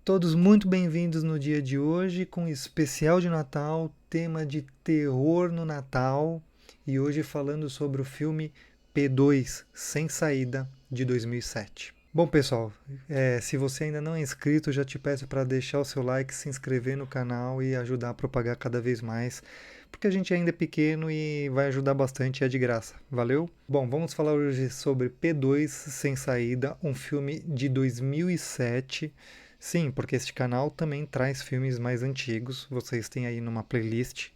Todos muito bem-vindos no dia de hoje com especial de Natal, tema de terror no Natal e hoje falando sobre o filme P2 Sem Saída de 2007. Bom, pessoal, se você ainda não é inscrito, já te peço para deixar o seu like, se inscrever no canal e ajudar a propagar cada vez mais, porque a gente ainda é pequeno e vai ajudar bastante e é de graça. Valeu? Bom, vamos falar hoje sobre P2 Sem Saída, um filme de 2007. Sim, porque este canal também traz filmes mais antigos. Vocês têm aí numa playlist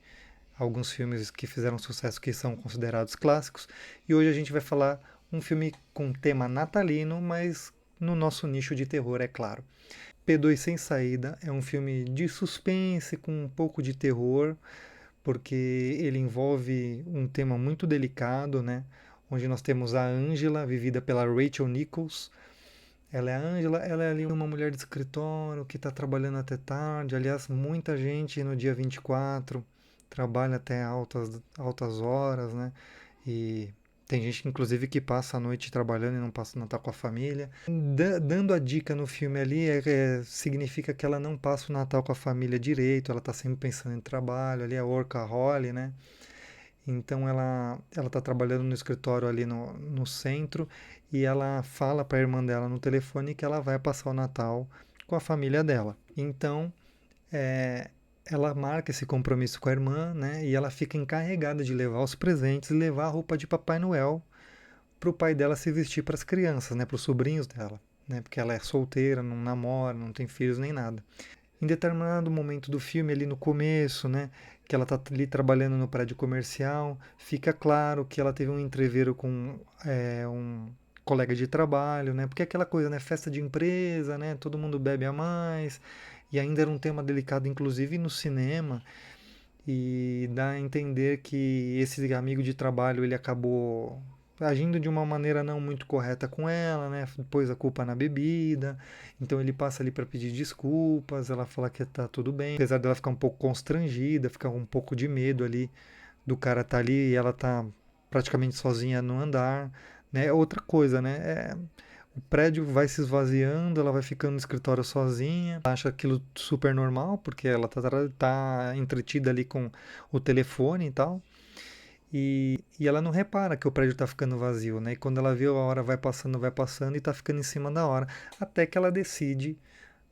alguns filmes que fizeram sucesso que são considerados clássicos. E hoje a gente vai falar um filme com tema natalino, mas no nosso nicho de terror, é claro. P2 Sem Saída é um filme de suspense com um pouco de terror, porque ele envolve um tema muito delicado, né? Onde nós temos a Angela, vivida pela Rachel Nichols. Ela é a Ângela, ela é ali uma mulher de escritório que está trabalhando até tarde. Aliás, muita gente no dia 24 trabalha até altas horas, né? E tem gente, inclusive, que passa a noite trabalhando e não passa o Natal com a família. Dando a dica no filme ali, significa que ela não passa o Natal com a família direito, ela está sempre pensando em trabalho, ali é workaholic, né? Então ela tá trabalhando no escritório ali no centro e ela fala para a irmã dela no telefone que ela vai passar o Natal com a família dela. Então é, ela marca esse compromisso com a irmã, né? E ela fica encarregada de levar os presentes e levar a roupa de Papai Noel para o pai dela se vestir para as crianças, né? Para os sobrinhos dela, né? Porque ela é solteira, não namora, não tem filhos nem nada. Em determinado momento do filme, ali no começo, né, que ela está ali trabalhando no prédio comercial, fica claro que ela teve um entreveiro com um colega de trabalho, né, porque é aquela coisa, né, festa de empresa, né, todo mundo bebe a mais, e ainda era um tema delicado, inclusive no cinema, e dá a entender que esse amigo de trabalho ele acabou agindo de uma maneira não muito correta com ela, né? Pôs a culpa na bebida. Então ele passa ali para pedir desculpas, ela fala que tá tudo bem, apesar dela ficar um pouco constrangida, ficar um pouco de medo ali do cara tá ali e ela tá praticamente sozinha no andar, né? É outra coisa, né? O prédio vai se esvaziando, ela vai ficando no escritório sozinha, acha aquilo super normal, porque ela tá entretida ali com o telefone e tal. E ela não repara que o prédio está ficando vazio, né? E quando ela vê a hora vai passando e está ficando em cima da hora. Até que ela decide,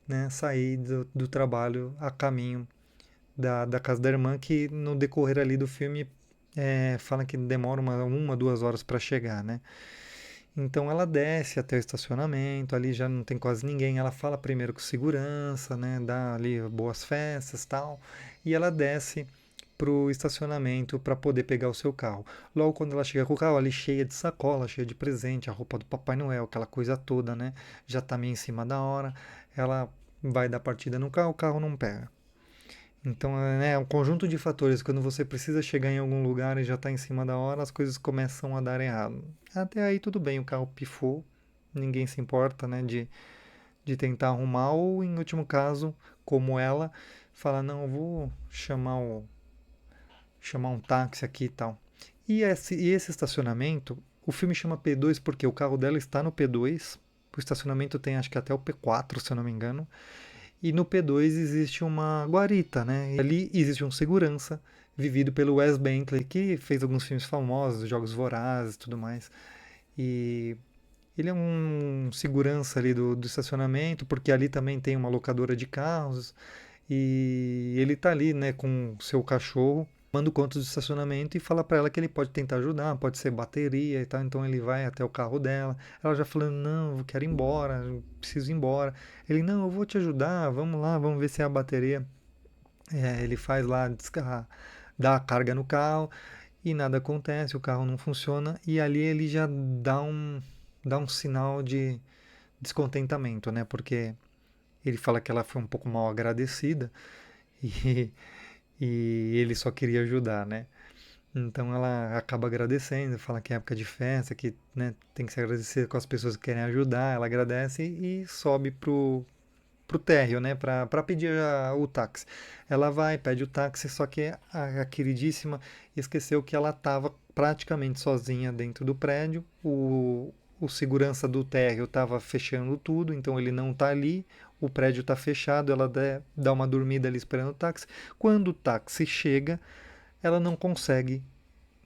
né, sair do trabalho a caminho da casa da irmã, que no decorrer ali do filme fala que demora uma 2 horas para chegar, né? Então ela desce até o estacionamento, ali já não tem quase ninguém. Ela fala primeiro com segurança, né? Dá ali boas festas e tal. E ela desce pro estacionamento para poder pegar o seu carro. Logo quando ela chega com o carro ali cheia de sacola, cheia de presente, a roupa do Papai Noel, aquela coisa toda, né? Já tá meio em cima da hora. Ela vai dar partida no carro, o carro não pega. Então, é um conjunto de fatores. Quando você precisa chegar em algum lugar e já está em cima da hora, as coisas começam a dar errado. Até aí tudo bem, o carro pifou, ninguém se importa, né, de tentar arrumar, ou em último caso, como ela, fala, não, eu vou chamar um táxi aqui e tal. E esse estacionamento, o filme chama P2 porque o carro dela está no P2, o estacionamento tem acho que até o P4, se eu não me engano, e no P2 existe uma guarita, né? E ali existe um segurança, vivido pelo Wes Bentley, que fez alguns filmes famosos, Jogos Vorazes e tudo mais. E ele é um segurança ali do estacionamento, porque ali também tem uma locadora de carros. E ele tá ali, né, com o seu cachorro, manda conta do estacionamento e fala para ela que ele pode tentar ajudar, pode ser bateria e tal. Então ele vai até o carro dela. Ela já falando: Não, eu quero ir embora, eu preciso ir embora. Ele: Não, eu vou te ajudar, vamos lá, vamos ver se é a bateria. Ele faz lá, dá a carga no carro e nada acontece, o carro não funciona. E ali ele já dá um sinal de descontentamento, né? Porque ele fala que ela foi um pouco mal agradecida e, e ele só queria ajudar, né? Então ela acaba agradecendo, fala que é época de festa, que, né, tem que se agradecer com as pessoas que querem ajudar. Ela agradece e sobe pro térreo, né, pra pedir o táxi. Ela vai, pede o táxi, só que a queridíssima esqueceu que ela estava praticamente sozinha dentro do prédio. O segurança do térreo estava fechando tudo, então ele não está ali. o prédio está fechado, ela dá uma dormida ali esperando o táxi. Quando o táxi chega, ela não consegue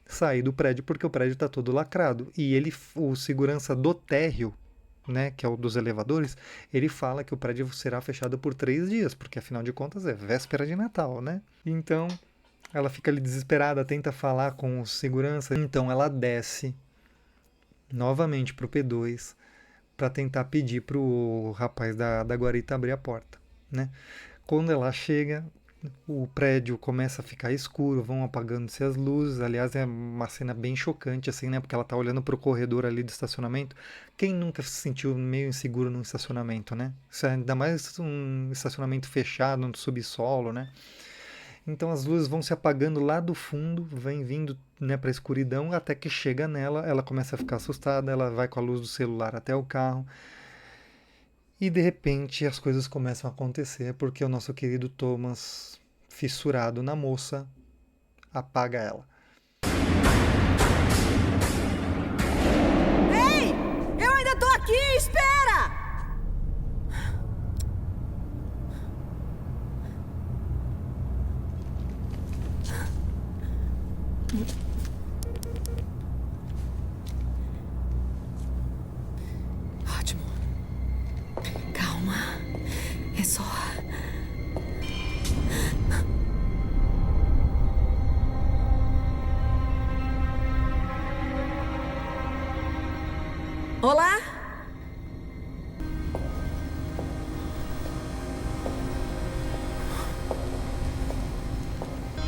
sair do prédio porque o prédio está todo lacrado. E o segurança do térreo, né, que é o dos elevadores, ele fala que o prédio será fechado por 3 dias, porque afinal de contas é véspera de Natal, né? Então ela fica ali desesperada, tenta falar com o segurança, então ela desce novamente pro P2 para tentar pedir pro rapaz da guarita abrir a porta, né? Quando ela chega, o prédio começa a ficar escuro, vão apagando-se as luzes. Aliás, é uma cena bem chocante, assim, né? Porque ela tá olhando pro corredor ali do estacionamento. Quem nunca se sentiu meio inseguro num estacionamento, né? Isso é ainda mais um estacionamento fechado, no subsolo, né? Então as luzes vão se apagando lá do fundo, vem vindo, né, para a escuridão, até que chega nela, ela começa a ficar assustada, ela vai com a luz do celular até o carro, e de repente as coisas começam a acontecer, porque o nosso querido Thomas, fissurado na moça, apaga ela. Ei! Eu ainda tô aqui! Espera! Ótimo. Calma. É só. Olá?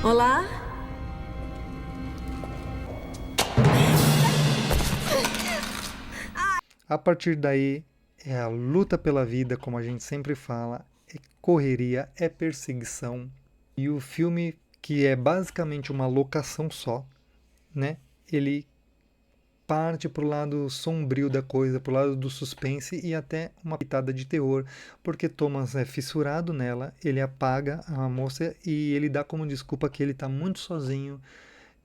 Olá? A partir daí é a luta pela vida, como a gente sempre fala, é correria, é perseguição. E o filme, que é basicamente uma locação só, né? Ele parte pro lado sombrio da coisa, pro lado do suspense e até uma pitada de terror, porque Thomas é fissurado nela, ele apaga a moça e ele dá como desculpa que ele tá muito sozinho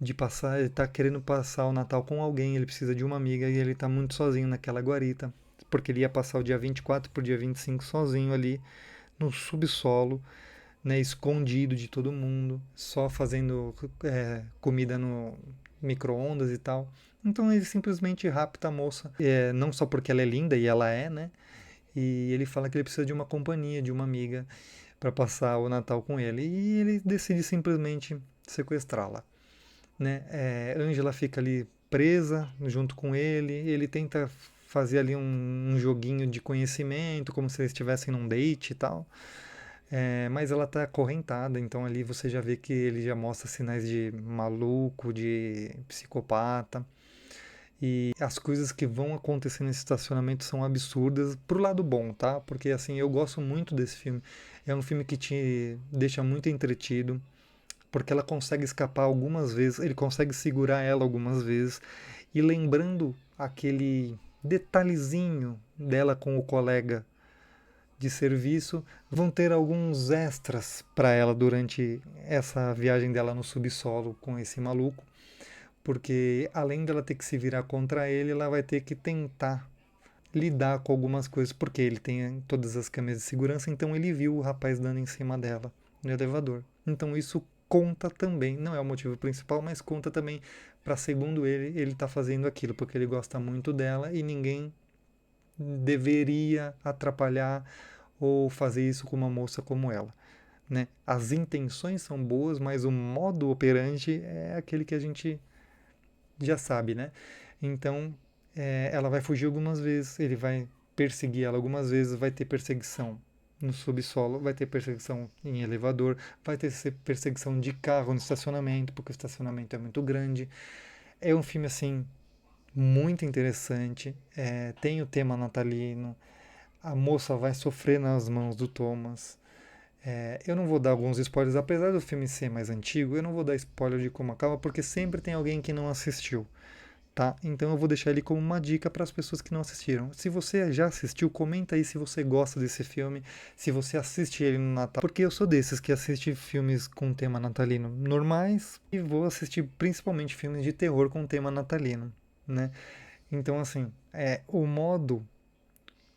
de passar, ele tá querendo passar o Natal com alguém, ele precisa de uma amiga e ele tá muito sozinho naquela guarita, porque ele ia passar o dia 24 pro dia 25 sozinho ali no subsolo, né, escondido de todo mundo, só fazendo comida no micro-ondas e tal. Então ele simplesmente rapta a moça, não só porque ela é linda, e ela é, né? E ele fala que ele precisa de uma companhia, de uma amiga, para passar o Natal com ele. E ele decide simplesmente sequestrá-la, né? Angela fica ali presa junto com ele, ele tenta fazer ali um joguinho de conhecimento, como se eles estivessem num date e tal. Mas ela tá acorrentada, então ali você já vê que ele já mostra sinais de maluco, de psicopata. E as coisas que vão acontecer nesse estacionamento são absurdas pro lado bom, tá? Porque assim, eu gosto muito desse filme. É um filme que te deixa muito entretido, porque ela consegue escapar algumas vezes, ele consegue segurar ela algumas vezes, e lembrando aquele detalhezinho dela com o colega de serviço, vão ter alguns extras para ela durante essa viagem dela no subsolo com esse maluco, porque além dela ter que se virar contra ele, ela vai ter que tentar lidar com algumas coisas, porque ele tem todas as câmeras de segurança, então ele viu o rapaz dando em cima dela no elevador. Então isso conta também, não é o motivo principal, mas conta também para, segundo ele tá fazendo aquilo porque ele gosta muito dela e ninguém deveria atrapalhar ou fazer isso com uma moça como ela, né? As intenções são boas, mas o modo operante é aquele que a gente já sabe, né? Então, ela vai fugir algumas vezes, ele vai perseguir ela algumas vezes, vai ter perseguição no subsolo, vai ter perseguição em elevador, vai ter perseguição de carro no estacionamento, porque o estacionamento é muito grande. É um filme, assim, muito interessante, tem o tema natalino, a moça vai sofrer nas mãos do Thomas. Eu não vou dar alguns spoilers, apesar do filme ser mais antigo, eu não vou dar spoiler de como acaba, porque sempre tem alguém que não assistiu, tá? Então eu vou deixar ele como uma dica para as pessoas que não assistiram. Se você já assistiu, comenta aí se você gosta desse filme, se você assiste ele no Natal, porque eu sou desses que assiste filmes com tema natalino normais e vou assistir principalmente filmes de terror com tema natalino, né? Então assim, o modo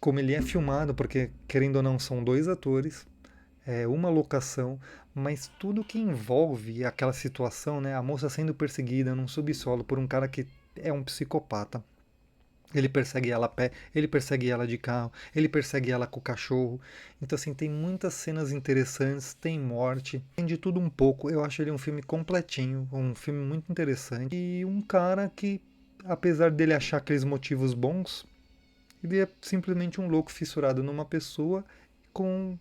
como ele é filmado, porque querendo ou não são dois atores, é uma locação, mas tudo que envolve aquela situação, né? A moça sendo perseguida num subsolo por um cara que é um psicopata. Ele persegue ela a pé, ele persegue ela de carro, ele persegue ela com o cachorro. Então, assim, tem muitas cenas interessantes, tem morte, tem de tudo um pouco. Eu acho ele um filme completinho, um filme muito interessante. E um cara que, apesar dele achar aqueles motivos bons, ele é simplesmente um louco fissurado numa pessoa com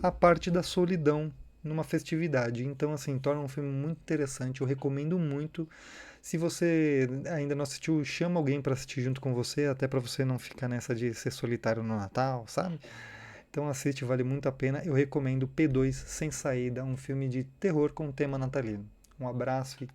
a parte da solidão numa festividade. Então, assim, torna um filme muito interessante. Eu recomendo muito. Se você ainda não assistiu, chama alguém para assistir junto com você, até para você não ficar nessa de ser solitário no Natal, sabe? Então assiste, vale muito a pena. Eu recomendo P2 Sem Saída, um filme de terror com tema natalino. Um abraço e